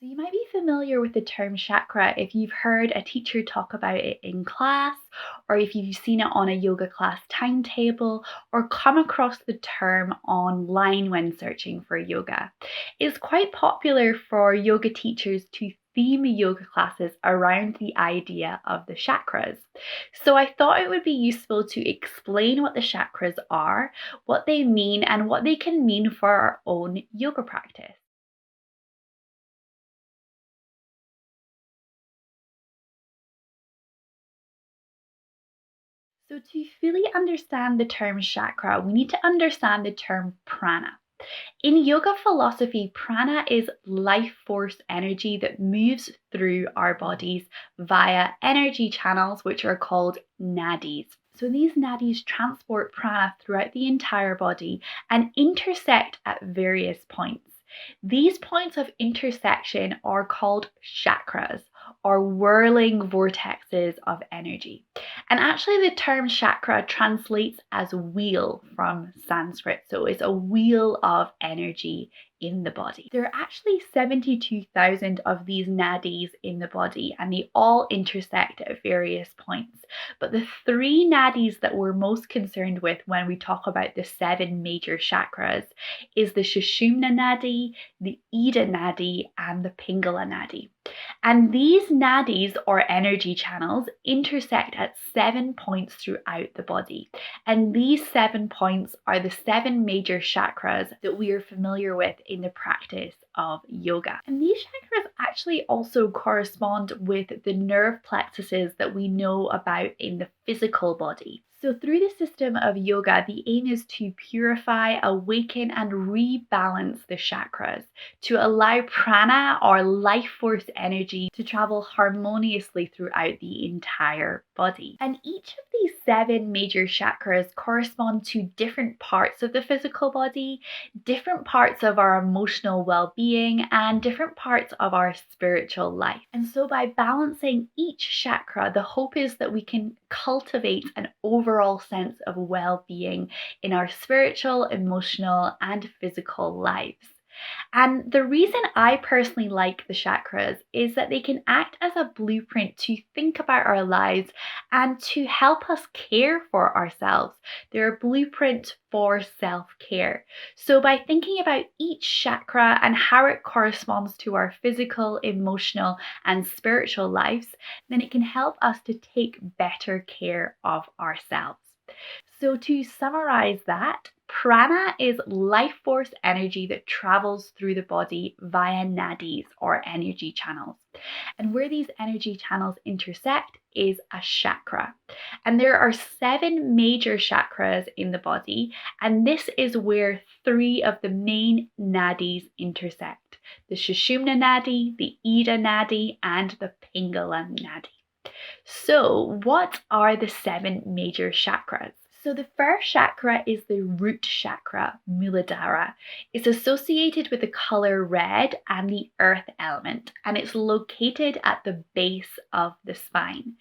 So you might be familiar with the term chakra if you've heard a teacher talk about it in class, or if you've seen it on a yoga class timetable, or come across the term online when searching for yoga. It's quite popular for yoga teachers to theme yoga classes around the idea of the chakras. So I thought it would be useful to explain what the chakras are, what they mean, and what they can mean for our own yoga practice. So, to fully understand the term chakra, we need to understand the term prana. In yoga philosophy, prana is life force energy that moves through our bodies via energy channels, which are called nadis. So, these nadis transport prana throughout the entire body and intersect at various points. These points of intersection are called chakras, or whirling vortexes of energy. And actually, the term chakra translates as wheel from Sanskrit. So it's a wheel of energy in the body. There are actually 72,000 of these nadis in the body, and they all intersect at various points. But the three nadis that we're most concerned with when we talk about the seven major chakras is the Sushumna nadi, the Ida nadi, and the Pingala nadi. And these nadis, or energy channels, intersect at 7 points throughout the body. And these 7 points are the seven major chakras that we are familiar with in the practice of yoga. And these chakras actually also correspond with the nerve plexuses that we know about in the physical body. So through the system of yoga, the aim is to purify, awaken, and rebalance the chakras to allow prana, or life force energy, to travel harmoniously throughout the entire body. And each of these seven major chakras correspond to different parts of the physical body, different parts of our emotional well-being, and different parts of our spiritual life. And so by balancing each chakra, the hope is that we can cultivate an overall sense of well-being in our spiritual, emotional, and physical lives. And the reason I personally like the chakras is that they can act as a blueprint to think about our lives and to help us care for ourselves. They're a blueprint for self-care. So by thinking about each chakra and how it corresponds to our physical, emotional, and spiritual lives, then it can help us to take better care of ourselves. So to summarize that, prana is life force energy that travels through the body via nadis, or energy channels. And where these energy channels intersect is a chakra. And there are seven major chakras in the body, and this is where three of the main nadis intersect: the Sushumna nadi, the Ida nadi, and the Pingala nadi. So what are the seven major chakras? So the first chakra is the root chakra, Muladhara. It's associated with the color red and the earth element, and it's located at the base of the spine.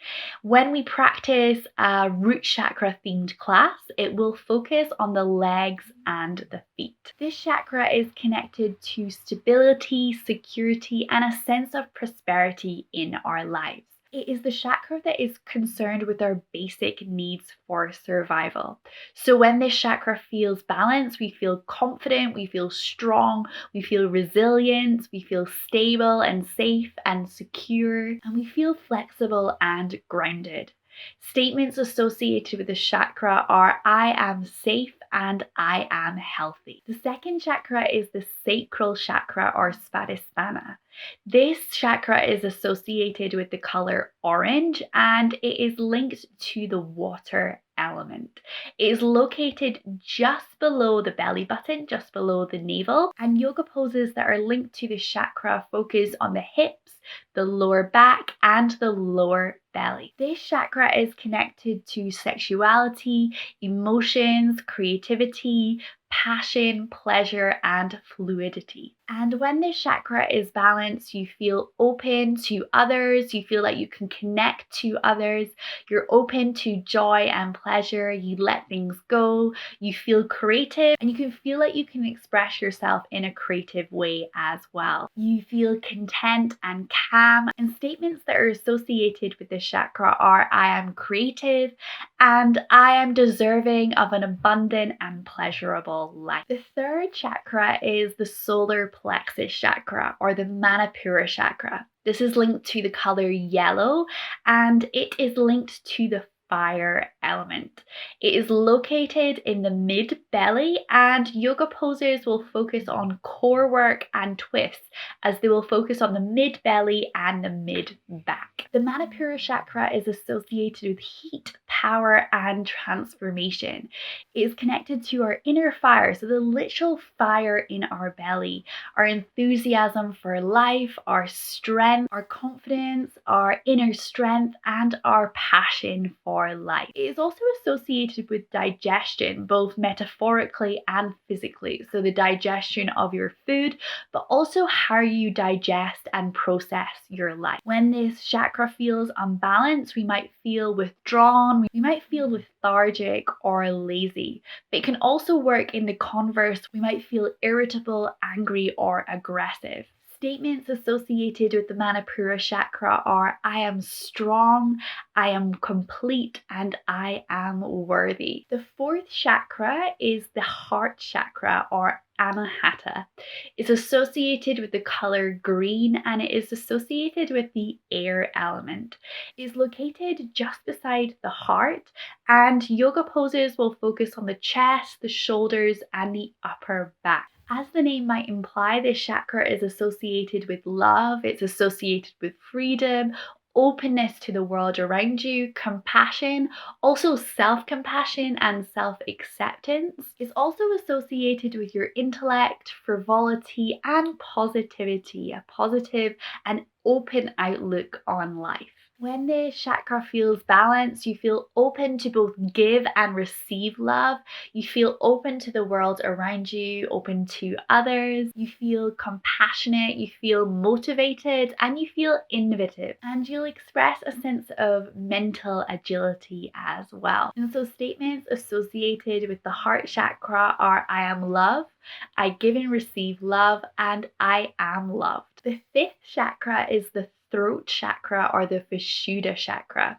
When we practice a root chakra themed class, it will focus on the legs and the feet. This chakra is connected to stability, security, and a sense of prosperity in our lives. It is the chakra that is concerned with our basic needs for survival. So when this chakra feels balanced, we feel confident, we feel strong, we feel resilient, we feel stable and safe and secure, and we feel flexible and grounded. Statements associated with the chakra are I am safe and I am healthy. The second chakra is the sacral chakra, or Svadhisthana. This chakra is associated with the color orange, and it is linked to the water element. It is located just below the belly button, just below the navel, and yoga poses that are linked to the chakra focus on the hips, the lower back, and the lower belly. This chakra is connected to sexuality, emotions, creativity, passion, pleasure, and fluidity. And when this chakra is balanced, you feel open to others, you feel like you can connect to others, you're open to joy and pleasure, you let things go, you feel creative, and you can feel like you can express yourself in a creative way as well. You feel content and calm, and statements that are associated with this chakra are I am creative and I am deserving of an abundant and pleasurable life. The third chakra is the solar plexus chakra, or the Manipura chakra. This is linked to the color yellow, and it is linked to the fire element. It is located in the mid belly, and yoga posers will focus on core work and twists, as they will focus on the mid belly and the mid back. The Manipura chakra is associated with heat, power, and transformation. It is connected to our inner fire, so the literal fire in our belly, our enthusiasm for life, our strength, our confidence, our inner strength, and our passion for life. It is also associated with digestion, both metaphorically and physically. So the digestion of your food, but also how you digest and process your life. When this chakra feels unbalanced, we might feel withdrawn, we might feel lethargic or lazy. But it can also work in the converse. We might feel irritable, angry, or aggressive. Statements associated with the Manipura chakra are I am strong, I am complete, and I am worthy. The fourth chakra is the heart chakra, or Anahata. It's associated with the color green, and it is associated with the air element. It is located just beside the heart, and yoga poses will focus on the chest, the shoulders, and the upper back. As the name might imply, this chakra is associated with love, it's associated with freedom, openness to the world around you, compassion, also self-compassion and self-acceptance. It's also associated with your intellect, frivolity, and positivity, a positive and open outlook on life. When the chakra feels balanced, you feel open to both give and receive love. You feel open to the world around you, open to others. You feel compassionate, you feel motivated, and you feel innovative. And you'll express a sense of mental agility as well. And so statements associated with the heart chakra are I am love, I give and receive love, and I am loved. The fifth chakra is the throat chakra, or the Vishuddha chakra.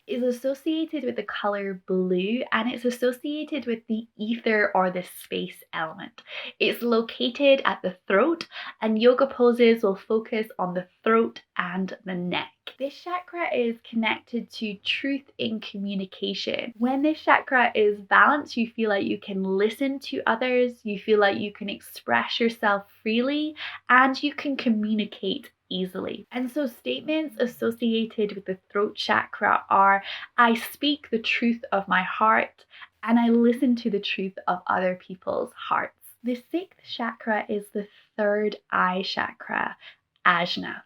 Is associated with the color blue, and it's associated with the ether or the space element. It's located at the throat, and yoga poses will focus on the throat and the neck. This chakra is connected to truth in communication. When this chakra is balanced, you feel like you can listen to others, you feel like you can express yourself freely, and you can communicate easily. And so statements associated with the throat chakra are I speak the truth of my heart, and I listen to the truth of other people's hearts. The sixth chakra is the third eye chakra, Ajna.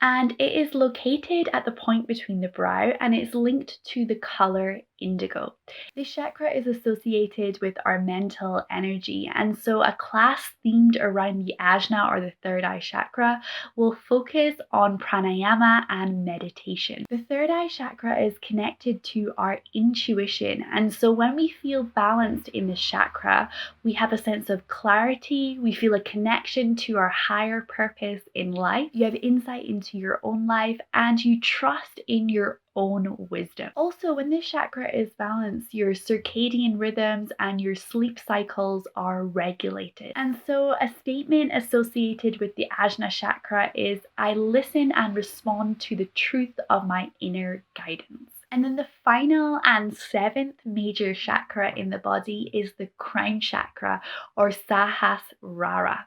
And it is located at the point between the brow, and it's linked to the color indigo. This chakra is associated with our mental energy, and so a class themed around the Ajna, or the third eye chakra, will focus on pranayama and meditation. The third eye chakra is connected to our intuition, and so when we feel balanced in this chakra, we have a sense of clarity, we feel a connection to our higher purpose in life, you have insight into your own life, and you trust in your own wisdom. Also, when this chakra is balanced, your circadian rhythms and your sleep cycles are regulated. And so a statement associated with the Ajna chakra is I listen and respond to the truth of my inner guidance. And then the final and seventh major chakra in the body is the crown chakra, or Sahasrara.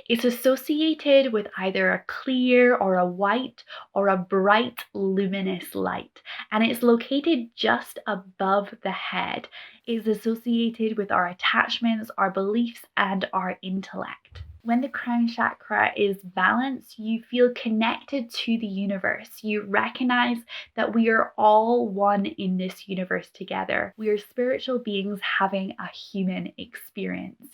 It's associated with either a clear or a white or a bright luminous light, and it's located just above the head. It is associated with our attachments, our beliefs, and our intellect. When the crown chakra is balanced, you feel connected to the universe. You recognize that we are all one in this universe together. We are spiritual beings having a human experience.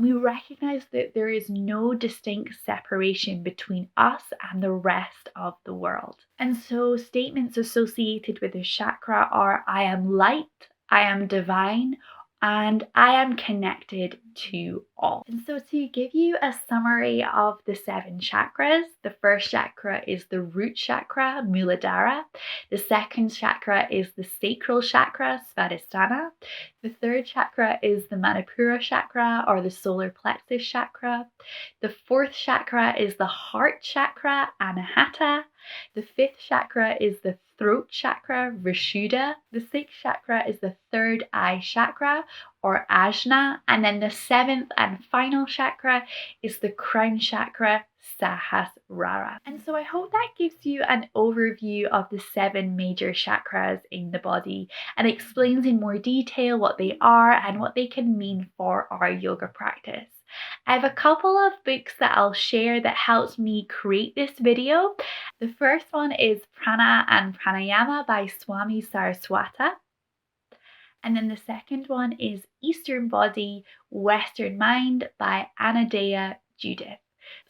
And we recognize that there is no distinct separation between us and the rest of the world. And so statements associated with the chakra are I am light, I am divine, and I am connected to all. And so to give you a summary of the 7 chakras, the first chakra is the root chakra, Muladhara. The second chakra is the sacral chakra, Svadhisthana. The third chakra is the Manipura chakra or the solar plexus chakra. The fourth chakra is the heart chakra, Anahata. The fifth chakra is the throat chakra, Vishuddha. The sixth chakra is the third eye chakra or Ajna. And then the seventh and final chakra is the crown chakra, Sahasrara. And so I hope that gives you an overview of the 7 major chakras in the body and explains in more detail what they are and what they can mean for our yoga practice. I have a couple of books that I'll share that helped me create this video. The first one is Prana and Pranayama by Swami Saraswata. And then the second one is Eastern Body, Western Mind by Anodea Judith.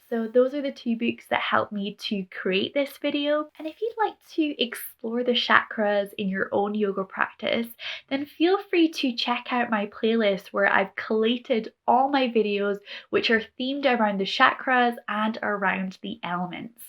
So those are the 2 books that helped me to create this video. And if you'd like to explore the chakras in your own yoga practice, then feel free to check out my playlist where I've collated all my videos which are themed around the chakras and around the elements.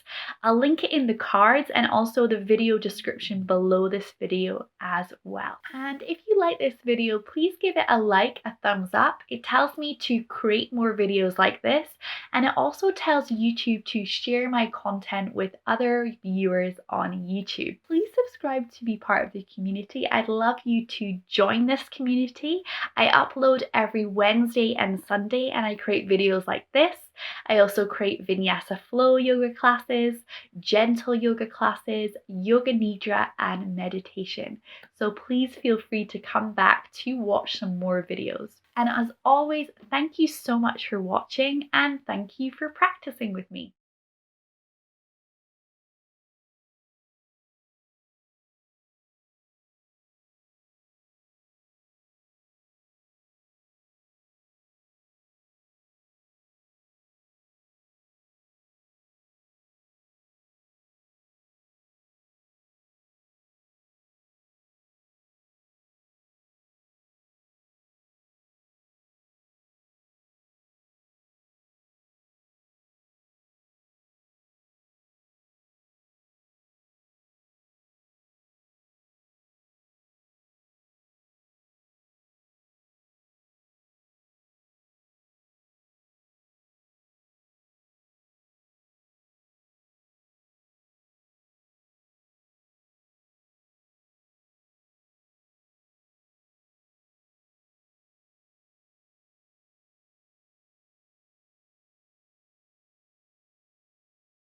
I'll link it in the cards and also the video description below this video as well. And if you like this video, please give it a like, a thumbs up. It tells me to create more videos like this, and it also tells YouTube to share my content with other viewers on YouTube. Please subscribe to be part of the community. I'd love you to join this community. I upload every Wednesday and Sunday and I create videos like this. I also create Vinyasa flow yoga classes, gentle yoga classes, yoga nidra and meditation. So please feel free to come back to watch some more videos. And as always, thank you so much for watching and thank you for practicing with me.